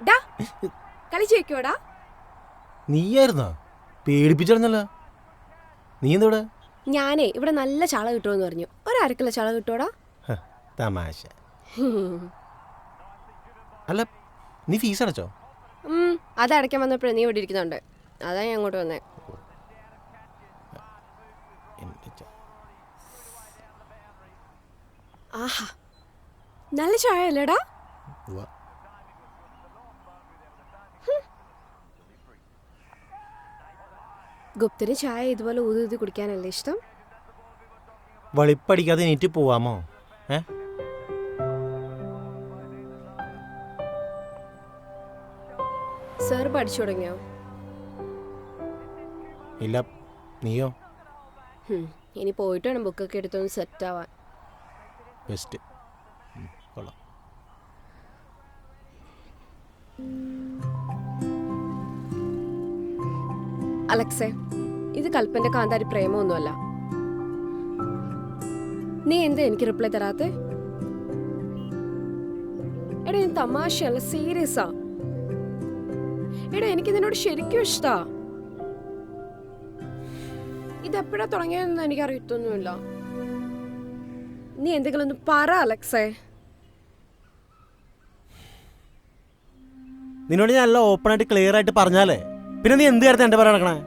ഡാ കളിച്ചു വെക്കോടാ. നീയായിരുന്നോ? പേടിപ്പിച്ചറിഞ്ഞല്ല. നീ എന്താ? ഞാനേ ഇവിടെ നല്ല ചാള കിട്ടുമെന്ന് പറഞ്ഞു. ഒരക്കിലോ ചാള കിട്ടുവോടാ? തമാശ. അല്ല, നീ ഫീസ് അടച്ചോ? അത് അടയ്ക്കാൻ വന്നപ്പോഴേ നീ ഇവിടെ ഇരിക്കുന്നുണ്ട്. അതാ ഞാൻ അങ്ങോട്ട് വന്നേ. ആഹാ, നല്ല ചായ അല്ലേടാ? ഗുപ്തന് ചായ ഇതുപോലെ ഊതി കുടിക്കാനല്ലേ ഇഷ്ടം? വളിപ്പടിക്കാതെ നീറ്റ് പോവാമോ? സാർ പഠിച്ചു തുടങ്ങിയോ? ഇല്ല, നീയോ? ഇനി പോയിട്ട് വേണം ബുക്കൊക്കെ എടുത്തൊന്ന് സെറ്റ് ആവാൻ. ബെസ്റ്റ്. കൊള്ളാം. അലക്സേ, ഇത് കൽപ്പന്റെ കാന്താരി പ്രേമൊന്നുമല്ല. നീ എന്താ എനിക്ക് റിപ്ലൈ തരാത്തെ? എടാ, ഞാൻ തമാശയല്ല, സീരിയസാ. എടാ, എനിക്ക് നിന്നോട് ശരിക്കും ഇഷ്ടാ. ഇതെപ്പോഴാ തുടങ്ങിയതെന്ന് എനിക്കറിയത്തൊന്നുമില്ല. നീ എന്തെങ്കിലും ഒന്ന് പറ അലക്സേ. നിന്നോട് ഞാൻ നല്ല ഓപ്പൺ ആയിട്ട് ക്ലിയർ ആയിട്ട് പറഞ്ഞാലേ പിന്നെ നീ എന്ത് കാര്യത്തിൽ എന്റെ പറയാൻ നടക്കണേ?